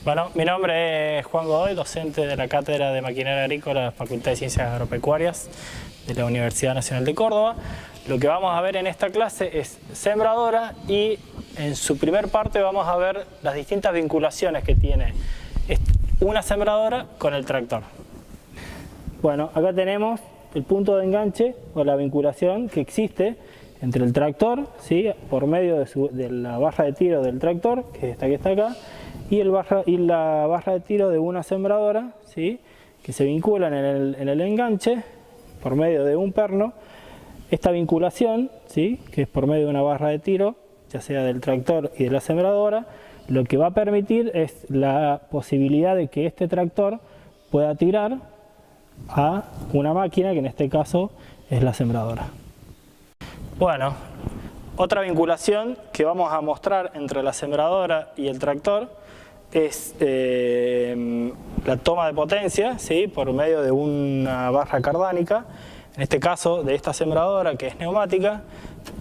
Bueno, mi nombre es Juan Godoy, docente de la Cátedra de Maquinaria Agrícola de la Facultad de Ciencias Agropecuarias de la Universidad Nacional de Córdoba. Lo que vamos a ver en esta clase es sembradora y en su primer parte vamos a ver las distintas vinculaciones que tiene una sembradora con el tractor. Bueno, acá tenemos el punto de enganche o la vinculación que existe entre el tractor, ¿sí?, por medio de la barra de tiro del tractor, que es esta que está acá, y la barra de tiro de una sembradora, ¿sí?, que se vinculan en el enganche por medio de un perno. Esta vinculación, ¿sí?, que es por medio de una barra de tiro, ya sea del tractor y de la sembradora, lo que va a permitir es la posibilidad de que este tractor pueda tirar a una máquina, que en este caso es la sembradora. Bueno, otra vinculación que vamos a mostrar entre la sembradora y el tractor es la toma de potencia, ¿sí?, por medio de una barra cardánica. En este caso, de esta sembradora, que es neumática,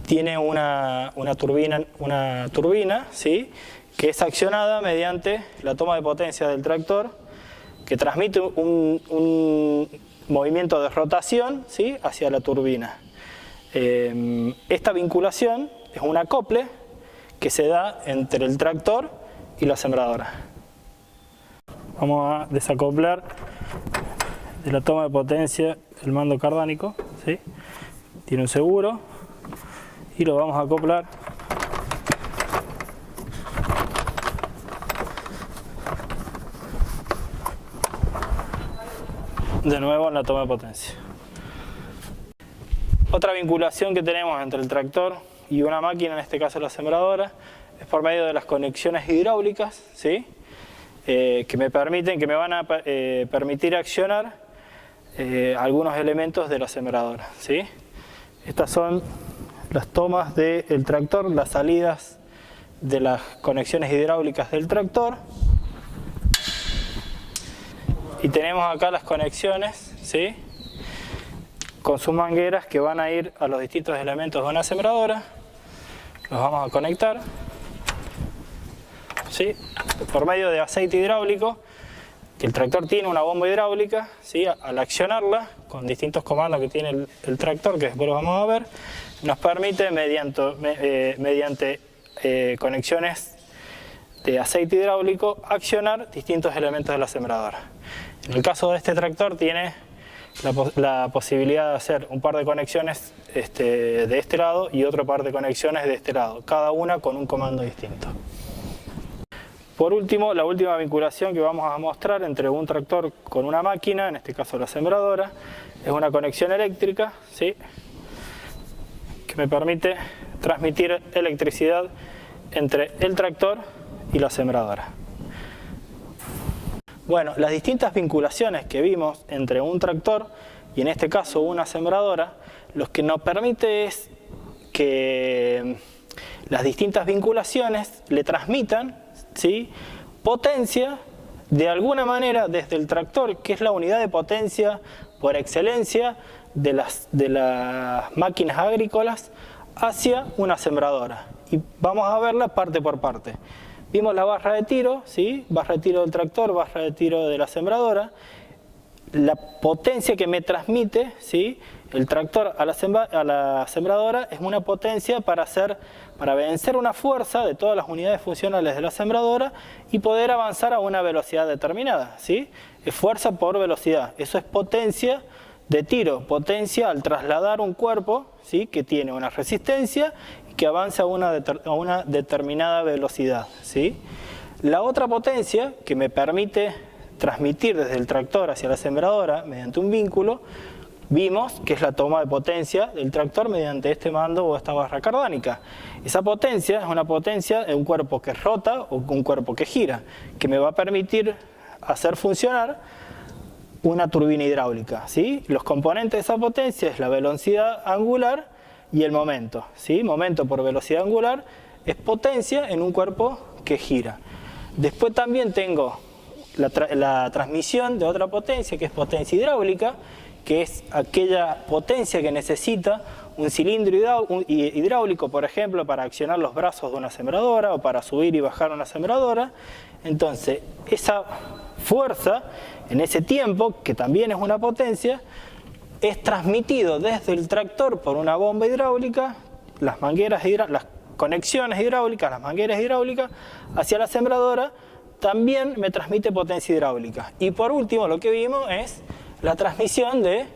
tiene una turbina, ¿sí?, que es accionada mediante la toma de potencia del tractor, que transmite un movimiento de rotación, ¿sí?, hacia la turbina. Esta vinculación es un acople que se da entre el tractor y la sembradora. Vamos a desacoplar de la toma de potencia el mando cardánico, ¿sí?, tiene un seguro, y lo vamos a acoplar de nuevo en la toma de potencia. Otra vinculación que tenemos entre el tractor y una máquina, en este caso la sembradora, es por medio de las conexiones hidráulicas, ¿sí?, que me van a permitir accionar algunos elementos de la sembradora, ¿sí? Estas son las tomas del tractor, las salidas de las conexiones hidráulicas del tractor. Y tenemos acá las conexiones, ¿sí?, con sus mangueras que van a ir a los distintos elementos de una sembradora. Los vamos a conectar, ¿sí?, por medio de aceite hidráulico, que el tractor tiene una bomba hidráulica, ¿sí?, al accionarla, con distintos comandos que tiene el tractor, que después lo vamos a ver, nos permite, mediante conexiones de aceite hidráulico, accionar distintos elementos de la sembradora. En el caso de este tractor tiene la posibilidad de hacer un par de conexiones de este lado y otro par de conexiones de este lado, cada una con un comando distinto. Por último, la última vinculación que vamos a mostrar entre un tractor con una máquina, en este caso la sembradora, es una conexión eléctrica, ¿sí?, que me permite transmitir electricidad entre el tractor y la sembradora. Bueno, las distintas vinculaciones que vimos entre un tractor y en este caso una sembradora, lo que nos permite es que las distintas vinculaciones le transmitan, ¿sí?, potencia de alguna manera desde el tractor, que es la unidad de potencia por excelencia de las máquinas agrícolas, hacia una sembradora. Y vamos a verla parte por parte. Vimos la barra de tiro, ¿sí?, barra de tiro del tractor, barra de tiro de la sembradora. La potencia que me transmite, ¿sí?, el tractor a la sembradora es una potencia para vencer una fuerza de todas las unidades funcionales de la sembradora y poder avanzar a una velocidad determinada, ¿sí? Es fuerza por velocidad. Eso es potencia de tiro, potencia al trasladar un cuerpo, ¿sí?, que tiene una resistencia y que avanza a una determinada velocidad, ¿sí? La otra potencia que me permite transmitir desde el tractor hacia la sembradora mediante un vínculo, vimos que es la toma de potencia del tractor mediante este mando o esta barra cardánica. Esa potencia es una potencia de un cuerpo que rota o un cuerpo que gira, que me va a permitir hacer funcionar una turbina hidráulica, ¿sí? Los componentes de esa potencia es la velocidad angular y el momento, ¿sí? Momento por velocidad angular es potencia en un cuerpo que gira. Después también tengo la transmisión de otra potencia, que es potencia hidráulica, que es aquella potencia que necesita un cilindro hidráulico, por ejemplo, para accionar los brazos de una sembradora o para subir y bajar una sembradora. Entonces, esa fuerza, en ese tiempo, que también es una potencia, es transmitido desde el tractor por una bomba hidráulica, las conexiones hidráulicas, las mangueras hidráulicas, hacia la sembradora, también me transmite potencia hidráulica. Y por último, lo que vimos es la transmisión de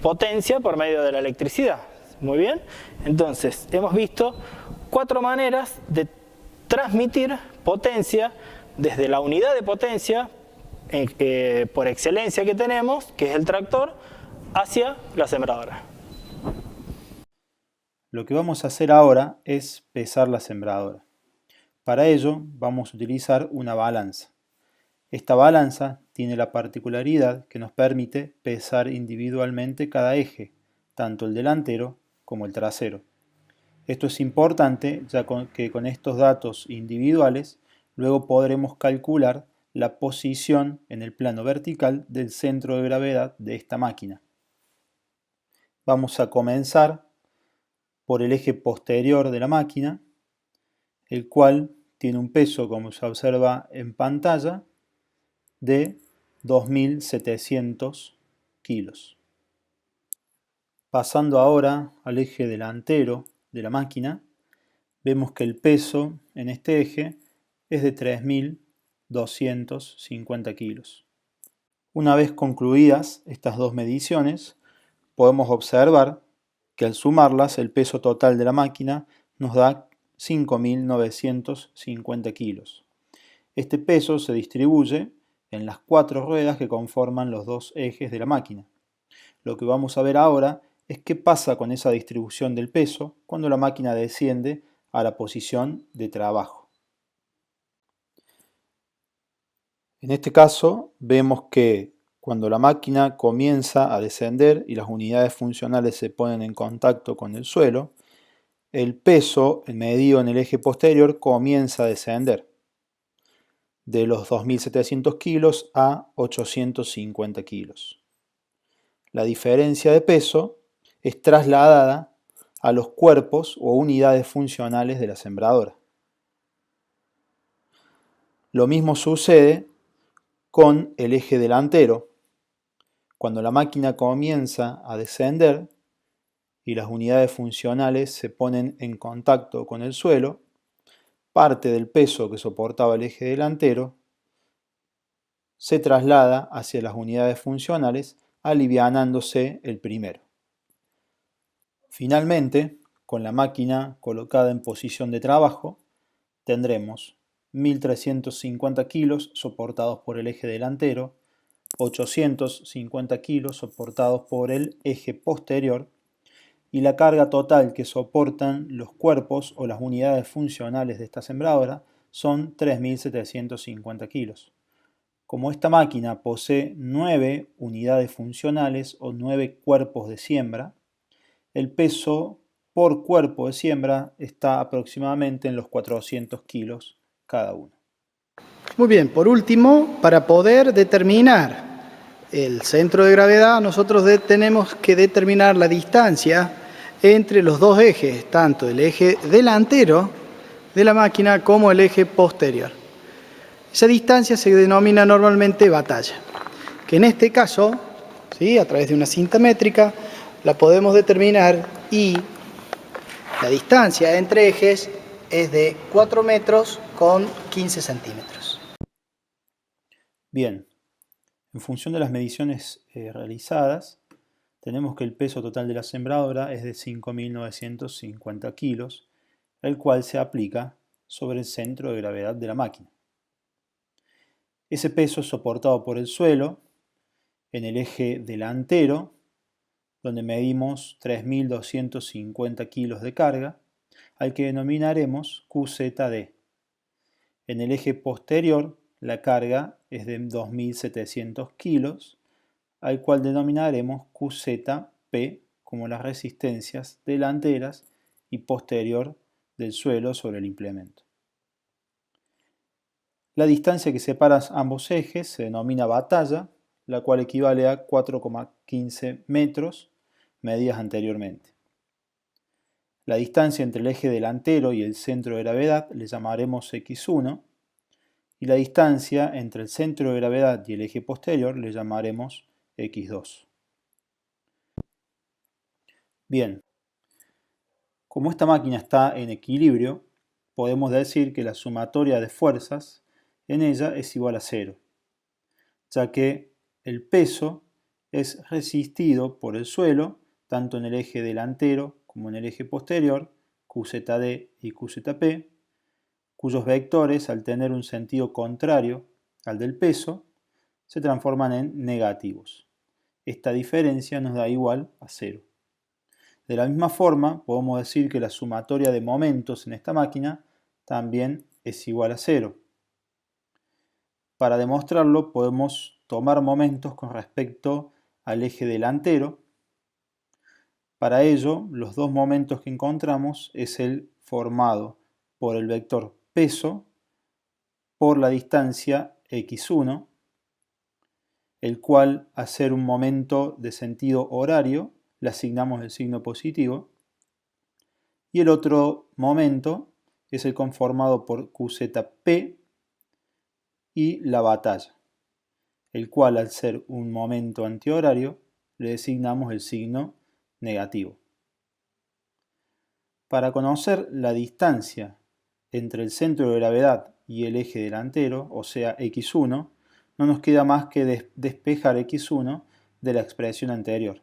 potencia por medio de la electricidad. Muy bien, entonces hemos visto 4 maneras de transmitir potencia desde la unidad de potencia por excelencia que tenemos, que es el tractor, hacia la sembradora. Lo que vamos a hacer ahora es pesar la sembradora. Para ello vamos a utilizar una balanza. Esta balanza tiene la particularidad que nos permite pesar individualmente cada eje, tanto el delantero como el trasero. Esto es importante ya que con estos datos individuales luego podremos calcular la posición en el plano vertical del centro de gravedad de esta máquina. Vamos a comenzar por el eje posterior de la máquina, el cual tiene un peso, como se observa en pantalla, de 2.700 kilos. Pasando ahora al eje delantero de la máquina, vemos que el peso en este eje es de 3.250 kilos. Una vez concluidas estas dos mediciones, podemos observar que al sumarlas el peso total de la máquina nos da 5.950 kilos. Este peso se distribuye en las 4 ruedas que conforman los 2 ejes de la máquina. Lo que vamos a ver ahora es qué pasa con esa distribución del peso cuando la máquina desciende a la posición de trabajo. En este caso vemos que cuando la máquina comienza a descender y las unidades funcionales se ponen en contacto con el suelo, el peso medido en el eje posterior comienza a descender de los 2.700 kilos a 850 kilos. La diferencia de peso es trasladada a los cuerpos o unidades funcionales de la sembradora. Lo mismo sucede con el eje delantero. Cuando la máquina comienza a descender y las unidades funcionales se ponen en contacto con el suelo, parte del peso que soportaba el eje delantero se traslada hacia las unidades funcionales, alivianándose el primero. Finalmente, con la máquina colocada en posición de trabajo, tendremos 1.350 kilos soportados por el eje delantero, 850 kilos soportados por el eje posterior y la carga total que soportan los cuerpos o las unidades funcionales de esta sembradora son 3.750 kilos. Como esta máquina posee 9 unidades funcionales o 9 cuerpos de siembra, el peso por cuerpo de siembra está aproximadamente en los 400 kilos cada uno. Muy bien, por último, para poder determinar el centro de gravedad, nosotros tenemos que determinar la distancia entre los dos ejes, tanto el eje delantero de la máquina como el eje posterior. Esa distancia se denomina normalmente batalla, que en este caso, ¿sí?, a través de una cinta métrica, la podemos determinar y la distancia entre ejes es de 4 metros con 15 centímetros. Bien, en función de las mediciones realizadas, tenemos que el peso total de la sembradora es de 5.950 kilos, el cual se aplica sobre el centro de gravedad de la máquina. Ese peso es soportado por el suelo en el eje delantero, donde medimos 3.250 kilos de carga, al que denominaremos QZD. En el eje posterior, la carga es de 2.700 kilos, al cual denominaremos QZP como las resistencias delanteras y posterior del suelo sobre el implemento. La distancia que separa ambos ejes se denomina batalla, la cual equivale a 4,15 metros medidas anteriormente. La distancia entre el eje delantero y el centro de gravedad le llamaremos x1 y la distancia entre el centro de gravedad y el eje posterior le llamaremos x2. Bien, como esta máquina está en equilibrio, podemos decir que la sumatoria de fuerzas en ella es igual a 0, ya que el peso es resistido por el suelo tanto en el eje delantero como en el eje posterior, QZD y QZP, cuyos vectores, al tener un sentido contrario al del peso, se transforman en negativos. Esta diferencia nos da igual a 0. De la misma forma, podemos decir que la sumatoria de momentos en esta máquina también es igual a 0. Para demostrarlo, podemos tomar momentos con respecto al eje delantero. Para ello, los dos momentos que encontramos es el formado por el vector peso por la distancia x1, el cual, al ser un momento de sentido horario, le asignamos el signo positivo, y el otro momento es el conformado por QZP y la batalla, el cual, al ser un momento antihorario, le designamos el signo negativo. Para conocer la distancia entre el centro de gravedad y el eje delantero, o sea x1, no nos queda más que despejar x1 de la expresión anterior.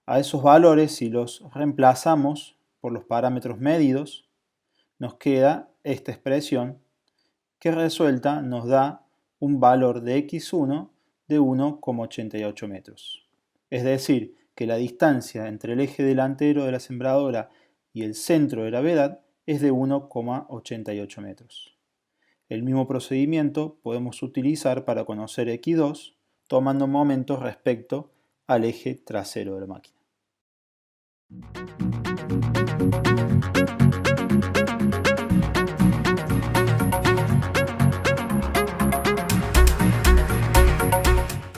A esos valores, si los reemplazamos por los parámetros medidos, nos queda esta expresión que resuelta nos da un valor de x1 de 1,88 metros. Es decir, que la distancia entre el eje delantero de la sembradora y el centro de gravedad es de 1,88 metros. El mismo procedimiento podemos utilizar para conocer x2 tomando momentos respecto al eje trasero de la máquina.